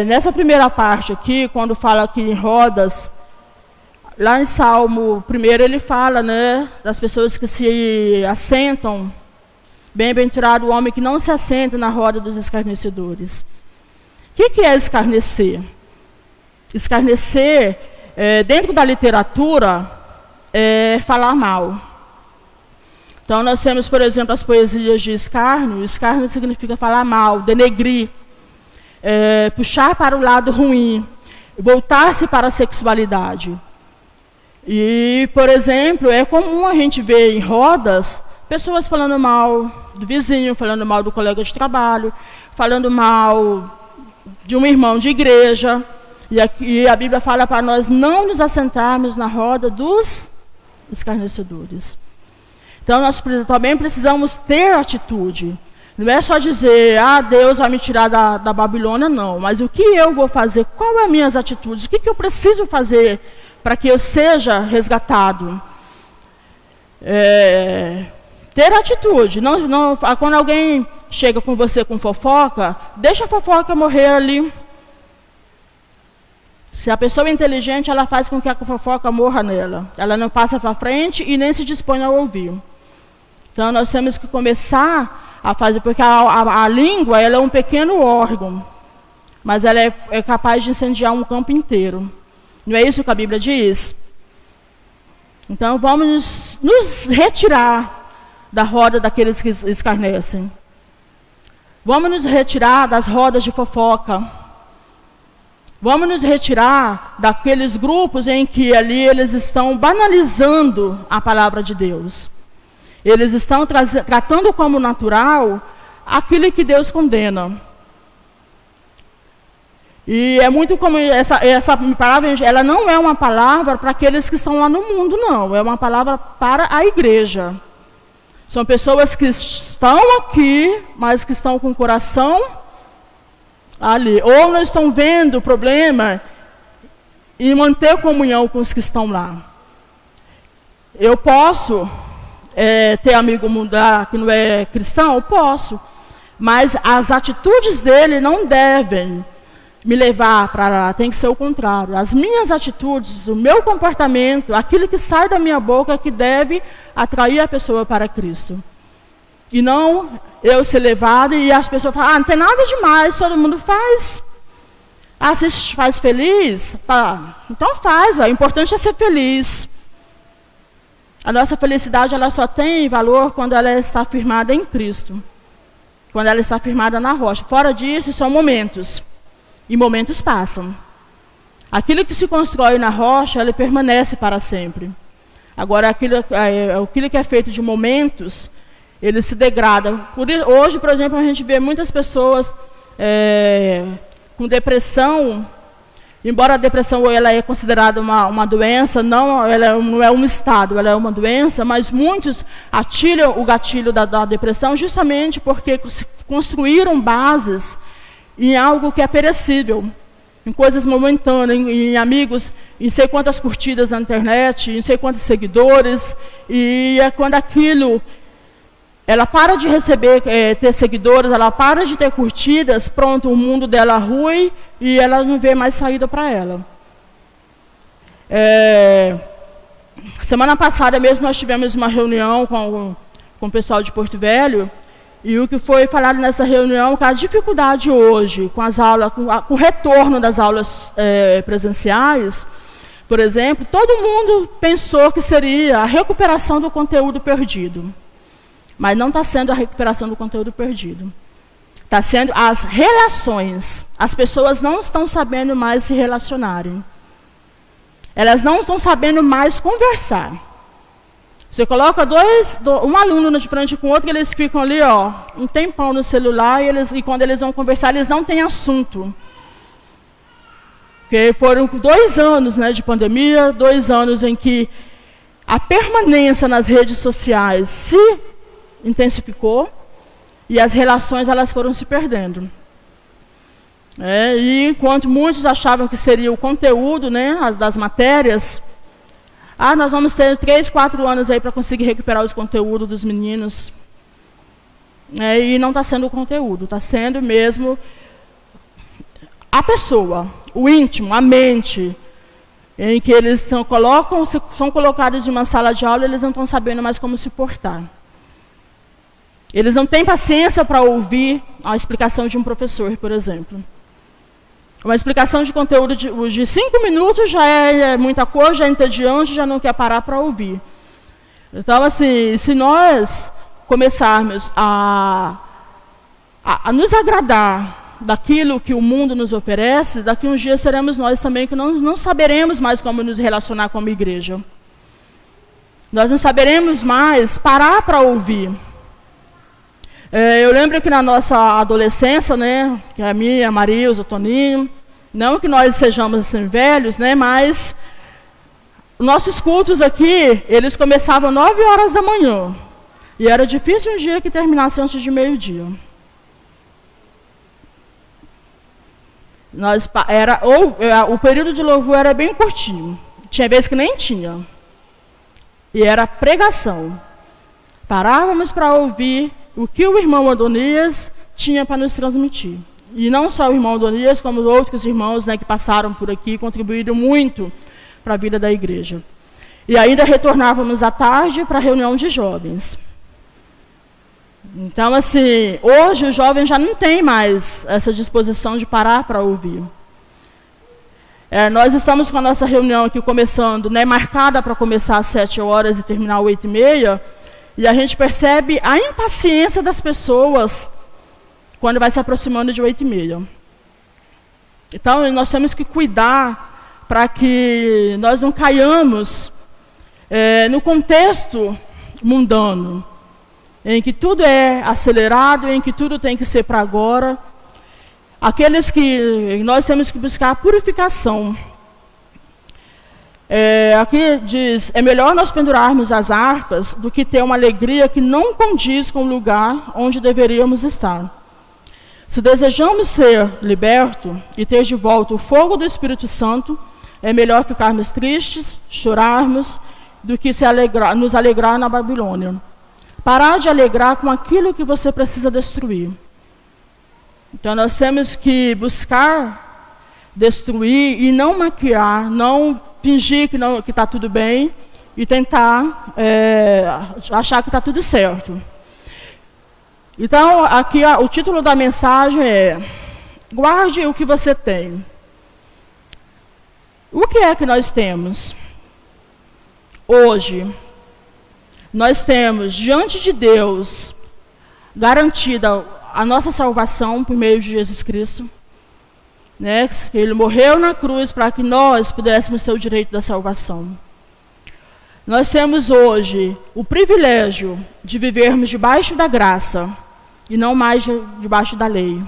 Nessa primeira parte aqui, quando fala aqui em rodas, lá em Salmo 1, ele fala, né, das pessoas que se assentam, bem-aventurado o homem que não se assenta na roda dos escarnecedores. O que é escarnecer? Escarnecer, dentro da literatura, é falar mal. Então, nós temos, por exemplo, as poesias de escárnio. Escárnio significa falar mal, denegrir, puxar para o lado ruim, voltar-se para a sexualidade. E, por exemplo, é comum a gente ver em rodas pessoas falando mal do vizinho, falando mal do colega de trabalho, falando mal de um irmão de igreja. E aqui a Bíblia fala para nós não nos assentarmos na roda dos escarnecedores. Então, nós também precisamos ter atitude. Não é só dizer, Deus vai me tirar da Babilônia, não. Mas o que eu vou fazer? Quais são as minhas atitudes? O que eu preciso fazer para que eu seja resgatado? Ter atitude. Não, quando alguém chega com você com fofoca, deixa a fofoca morrer ali. Se a pessoa é inteligente, ela faz com que a fofoca morra nela. Ela não passa para frente e nem se dispõe a ouvir. Então, nós temos que começar a fazer, porque a língua, ela é um pequeno órgão, mas ela é capaz de incendiar um campo inteiro. Não é isso que a Bíblia diz? Então, vamos nos retirar da roda daqueles que escarnecem. Vamos nos retirar das rodas de fofoca. Vamos nos retirar daqueles grupos em que ali eles estão banalizando a palavra de Deus. Eles estão tratando como natural aquilo que Deus condena. E é muito como essa palavra, ela não é uma palavra para aqueles que estão lá no mundo, não. É uma palavra para a igreja. São pessoas que estão aqui, mas que estão com o coração ali. Ou não estão vendo o problema e manter comunhão com os que estão lá. Eu posso ter amigo que não é cristão? Eu posso. Mas as atitudes dele não devem me levar para lá. Tem que ser o contrário. As minhas atitudes, o meu comportamento, aquilo que sai da minha boca que deve atrair a pessoa para Cristo. E não eu ser levado e as pessoas falam, não tem nada demais, todo mundo faz. Você faz feliz? Tá. Então faz, o importante é ser feliz. A nossa felicidade, ela só tem valor quando ela está firmada em Cristo. Quando ela está firmada na rocha. Fora disso, são momentos. E momentos passam. Aquilo que se constrói na rocha, ele permanece para sempre. Agora, aquilo que é feito de momentos, ele se degrada. Hoje, por exemplo, a gente vê muitas pessoas com depressão. Embora a depressão ela é considerada uma doença, ela não é um estado, ela é uma doença, mas muitos atiram o gatilho da depressão justamente porque construíram bases em algo que é perecível, em coisas momentâneas, em amigos, em sei quantas curtidas na internet, em sei quantos seguidores, e é quando aquilo, ela para de receber, ter seguidores, ela para de ter curtidas, pronto, o mundo dela rui e ela não vê mais saída para ela. Semana passada mesmo nós tivemos uma reunião com o pessoal de Porto Velho, e o que foi falado nessa reunião, que a dificuldade hoje com as aulas, com o retorno das aulas presenciais, por exemplo, todo mundo pensou que seria a recuperação do conteúdo perdido. Mas não está sendo a recuperação do conteúdo perdido. Está sendo as relações. As pessoas não estão sabendo mais se relacionarem. Elas não estão sabendo mais conversar. Você coloca um aluno de frente com o outro, e eles ficam ali, um tempão no celular, e quando eles vão conversar, eles não têm assunto. Porque foram 2 anos de pandemia, 2 anos em que a permanência nas redes sociais se intensificou e as relações elas foram se perdendo. E enquanto muitos achavam que seria o conteúdo das matérias, nós vamos ter 3, 4 anos aí para conseguir recuperar os conteúdos dos meninos. E não está sendo o conteúdo, está sendo mesmo a pessoa, o íntimo, a mente, em que eles são colocados em uma sala de aula e eles não estão sabendo mais como se portar. Eles não têm paciência para ouvir a explicação de um professor, por exemplo. Uma explicação de conteúdo de 5 minutos já é muita coisa, já é entediante, já não quer parar para ouvir. Então, assim, se nós começarmos a nos agradar daquilo que o mundo nos oferece, daqui a uns dias seremos nós também que não saberemos mais como nos relacionar como igreja. Nós não saberemos mais parar para ouvir. Eu lembro que na nossa adolescência, que a minha, a Maria, o Toninho, não que nós sejamos assim velhos, mas nossos cultos aqui, eles começavam 9 horas da manhã. E era difícil um dia que terminasse antes de meio-dia. O período de louvor era bem curtinho. Tinha vezes que nem tinha. E era pregação. Parávamos para ouvir o que o irmão Adonias tinha para nos transmitir. E não só o irmão Adonias, como outros irmãos, né, que passaram por aqui e contribuíram muito para a vida da igreja. E ainda retornávamos à tarde para a reunião de jovens. Então, assim, hoje os jovens já não têm mais essa disposição de parar para ouvir. Nós estamos com a nossa reunião aqui começando, né, marcada para começar às 7 horas e terminar às 8h30, e a gente percebe a impaciência das pessoas quando vai se aproximando de 8h30. Então, nós temos que cuidar para que nós não caiamos no contexto mundano, em que tudo é acelerado, em que tudo tem que ser para agora. Aqueles que nós temos que buscar a purificação. Aqui diz, é melhor nós pendurarmos as harpas do que ter uma alegria que não condiz com o lugar onde deveríamos estar. Se desejamos ser libertos e ter de volta o fogo do Espírito Santo, é melhor ficarmos tristes, chorarmos, do que nos alegrar na Babilônia. Parar de alegrar com aquilo que você precisa destruir. Então, nós temos que buscar destruir e não maquiar, não fingir que está tudo bem e tentar achar que está tudo certo. Então, aqui o título da mensagem é: guarde o que você tem. O que é que nós temos? Hoje, nós temos diante de Deus garantida a nossa salvação por meio de Jesus Cristo, né? Ele morreu na cruz para que nós pudéssemos ter o direito da salvação. Nós temos hoje o privilégio de vivermos debaixo da graça e não mais debaixo da lei.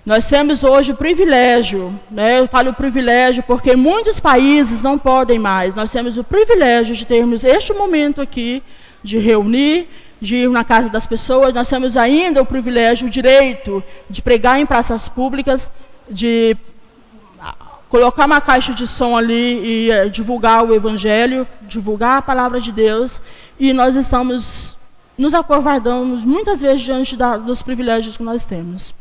Nós temos hoje o privilégio, né? Eu falo privilégio porque muitos países não podem mais. Nós temos o privilégio de termos este momento aqui, de reunir, de ir na casa das pessoas. Nós temos ainda o privilégio, o direito de pregar em praças públicas, de colocar uma caixa de som ali e divulgar o Evangelho, divulgar a palavra de Deus. E nós estamos nos acovardamos muitas vezes diante dos privilégios que nós temos.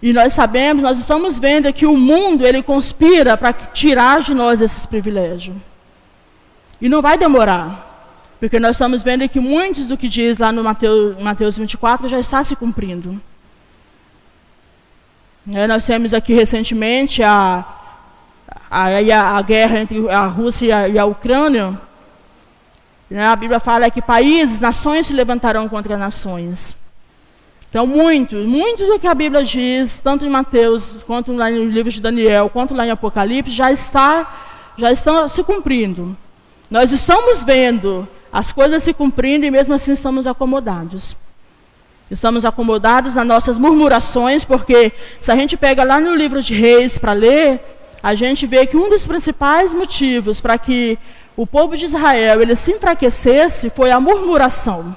E nós sabemos, nós estamos vendo que o mundo, ele conspira para tirar de nós esses privilégios. E não vai demorar, porque nós estamos vendo que muitos do que diz lá no Mateus 24 já está se cumprindo. Nós temos aqui recentemente a guerra entre a Rússia e a Ucrânia. A Bíblia fala que países, nações se levantarão contra nações. Então, muito do que a Bíblia diz, tanto em Mateus, quanto lá no livro de Daniel, quanto lá em Apocalipse, já estão se cumprindo. Nós estamos vendo as coisas se cumprindo e mesmo assim estamos acomodados. Estamos acomodados nas nossas murmurações, porque se a gente pega lá no livro de Reis para ler, a gente vê que um dos principais motivos para que o povo de Israel ele se enfraquecesse foi a murmuração.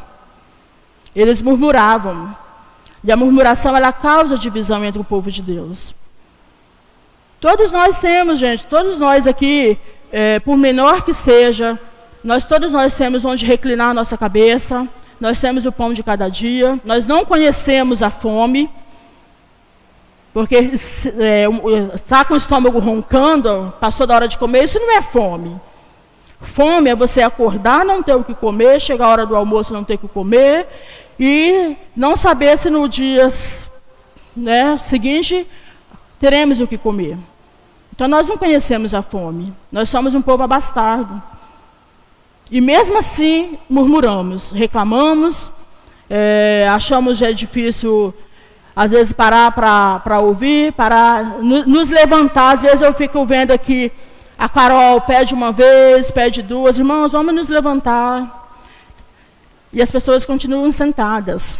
Eles murmuravam. E a murmuração, ela causa divisão entre o povo de Deus. Todos nós temos, gente, todos nós aqui, por menor que seja, todos nós temos onde reclinar a nossa cabeça, nós temos o pão de cada dia, nós não conhecemos a fome, porque está com o estômago roncando, passou da hora de comer, isso não é fome. Fome é você acordar, não ter o que comer, chegar a hora do almoço, não ter o que comer, e não saber se no dia seguinte teremos o que comer. Então nós não conhecemos a fome, nós somos um povo abastado. E mesmo assim murmuramos, reclamamos, achamos que é difícil às vezes parar para ouvir, nos levantar. Às vezes eu fico vendo aqui, a Carol pede uma vez, pede duas, irmãos, vamos nos levantar. E as pessoas continuam sentadas.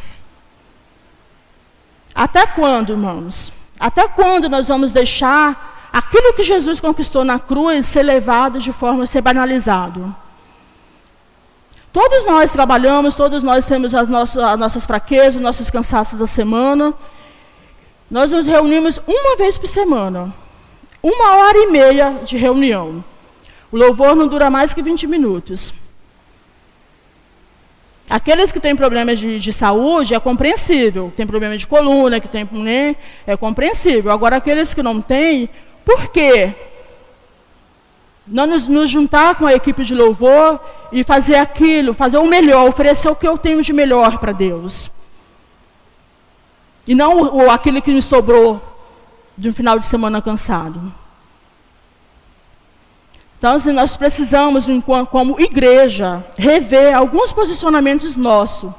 Até quando, irmãos? Até quando nós vamos deixar aquilo que Jesus conquistou na cruz ser levado de forma a ser banalizado? Todos nós trabalhamos, todos nós temos as nossas fraquezas, nossos cansaços da semana. Nós nos reunimos uma vez por semana. 1h30 de reunião. O louvor não dura mais que 20 minutos. Aqueles que têm problemas de saúde, é compreensível. Tem problema de coluna, que tem, né, é compreensível. Agora, aqueles que não têm, por quê? Não nos juntar com a equipe de louvor e fazer aquilo, fazer o melhor, oferecer o que eu tenho de melhor para Deus. E não aquilo que me sobrou de um final de semana cansado. Então, assim, nós precisamos, como igreja, rever alguns posicionamentos nossos.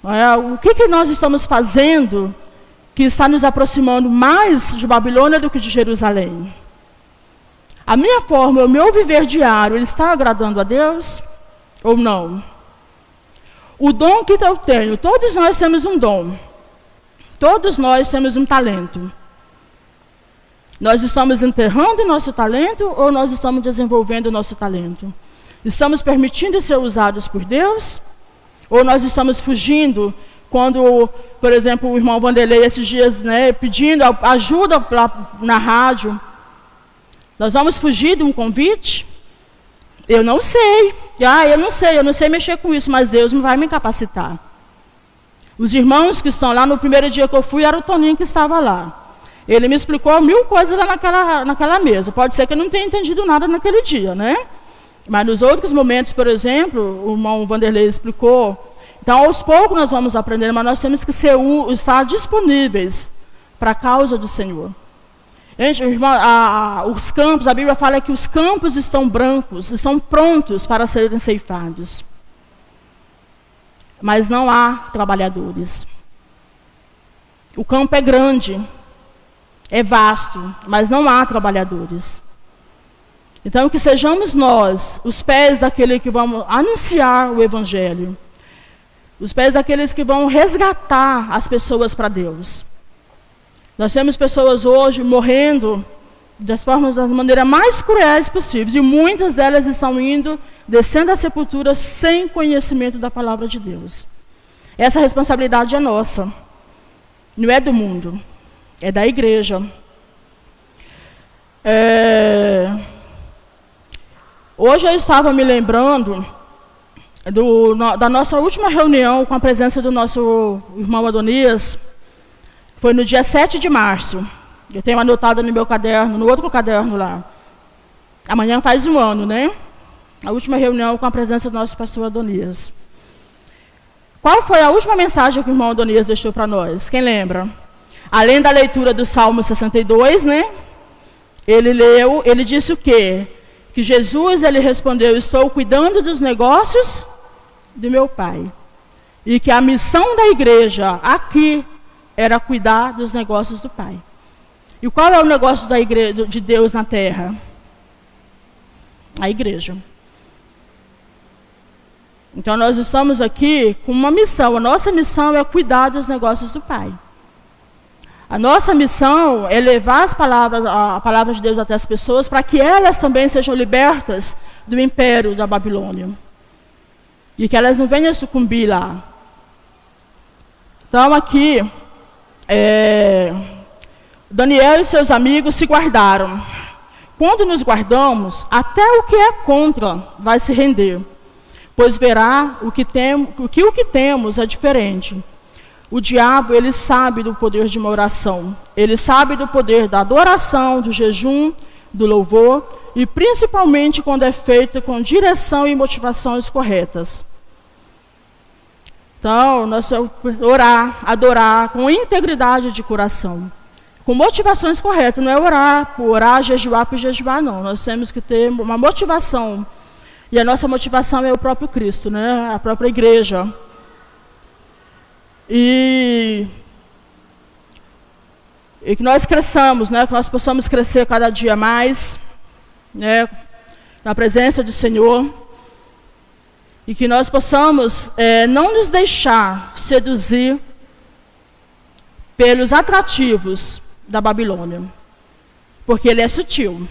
O que nós estamos fazendo que está nos aproximando mais de Babilônia do que de Jerusalém? A minha forma, o meu viver diário, ele está agradando a Deus ou não? O dom que eu tenho, todos nós temos um dom. Todos nós temos um talento. Nós estamos enterrando o nosso talento ou nós estamos desenvolvendo o nosso talento? Estamos permitindo ser usados por Deus? Ou nós estamos fugindo quando, por exemplo, o irmão Vanderlei esses dias, né, pedindo ajuda na rádio? Nós vamos fugir de um convite? Eu não sei. Eu não sei mexer com isso, mas Deus vai me capacitar. Os irmãos que estão lá, no primeiro dia que eu fui, era o Toninho que estava lá. Ele me explicou 1000 coisas lá naquela mesa. Pode ser que eu não tenha entendido nada naquele dia, né? Mas nos outros momentos, por exemplo, o irmão Vanderlei explicou. Então, aos poucos nós vamos aprendendo, mas nós temos que estar disponíveis para a causa do Senhor. Gente, os campos, a Bíblia fala que os campos estão brancos, estão prontos para serem ceifados. Mas não há trabalhadores. O campo é grande. É vasto, mas não há trabalhadores. Então, que sejamos nós, os pés daquele que vão anunciar o Evangelho. Os pés daqueles que vão resgatar as pessoas para Deus. Nós temos pessoas hoje morrendo das maneiras mais cruéis possíveis. E muitas delas estão descendo à sepultura sem conhecimento da palavra de Deus. Essa responsabilidade é nossa. Não é do mundo. É da igreja. Hoje eu estava me lembrando da nossa última reunião com a presença do nosso irmão Adonias. Foi no dia 7 de março. Eu tenho anotado no meu caderno, no outro caderno lá. Amanhã faz 1 ano, né? A última reunião com a presença do nosso pastor Adonias. Qual foi a última mensagem que o irmão Adonias deixou para nós? Quem lembra? Além da leitura do Salmo 62, né? Ele disse o quê? Que Jesus, ele respondeu, estou cuidando dos negócios do meu Pai. E que a missão da igreja aqui era cuidar dos negócios do Pai. E qual é o negócio da igreja, de Deus na terra? A igreja. Então nós estamos aqui com uma missão. A nossa missão é cuidar dos negócios do Pai. A nossa missão é levar a palavra de Deus até as pessoas para que elas também sejam libertas do império da Babilônia. E que elas não venham sucumbir lá. Então aqui, Daniel e seus amigos se guardaram. Quando nos guardamos, até o que é contra vai se render. Pois verá o que temos é diferente. O diabo, ele sabe do poder de uma oração. Ele sabe do poder da adoração, do jejum, do louvor, e principalmente quando é feita com direção e motivações corretas. Então, nós orar, adorar com integridade de coração. Com motivações corretas, não é orar por orar, jejuar por jejuar, não. Nós temos que ter uma motivação. E a nossa motivação é o próprio Cristo, né? A própria igreja. E que nós cresçamos, né? Que nós possamos crescer cada dia mais, né? Na presença do Senhor. E que nós possamos não nos deixar seduzir pelos atrativos da Babilônia. Porque ele é sutil.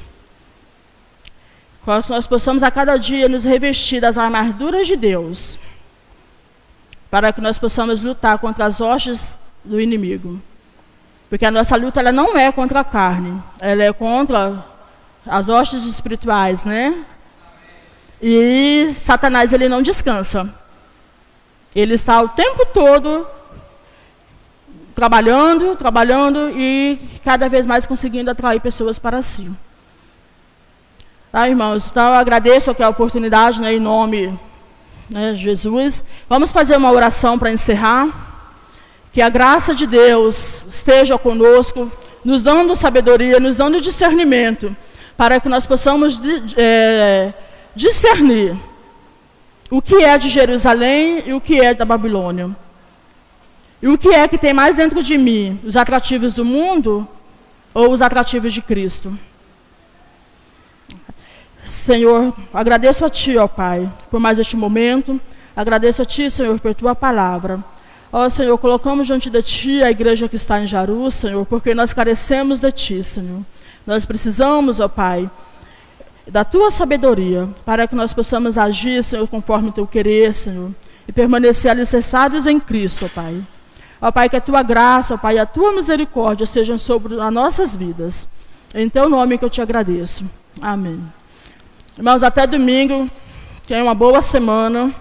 Que nós possamos a cada dia nos revestir das armaduras de Deus. Para que nós possamos lutar contra as hostes do inimigo. Porque a nossa luta ela não é contra a carne, ela é contra as hostes espirituais, né? E Satanás ele não descansa. Ele está o tempo todo trabalhando e cada vez mais conseguindo atrair pessoas para si. Tá, irmãos? Então eu agradeço aqui a oportunidade, né, em nome, né, de Jesus. Vamos fazer uma oração para encerrar. Que a graça de Deus esteja conosco, nos dando sabedoria, nos dando discernimento, para que nós possamos discernir o que é de Jerusalém e o que é da Babilônia. E o que é que tem mais dentro de mim, os atrativos do mundo ou os atrativos de Cristo? Senhor, agradeço a Ti, ó Pai, por mais este momento. Agradeço a Ti, Senhor, por Tua palavra. Ó Senhor, colocamos diante de Ti a igreja que está em Jaru, Senhor, porque nós carecemos de Ti, Senhor. Nós precisamos, ó Pai, da Tua sabedoria, para que nós possamos agir, Senhor, conforme o Teu querer, Senhor, e permanecer alicerçados em Cristo, ó Pai. Ó Pai, que a Tua graça, ó Pai, e a Tua misericórdia sejam sobre as nossas vidas. Em Teu nome que eu Te agradeço. Amém. Irmãos, até domingo. Tenham uma boa semana.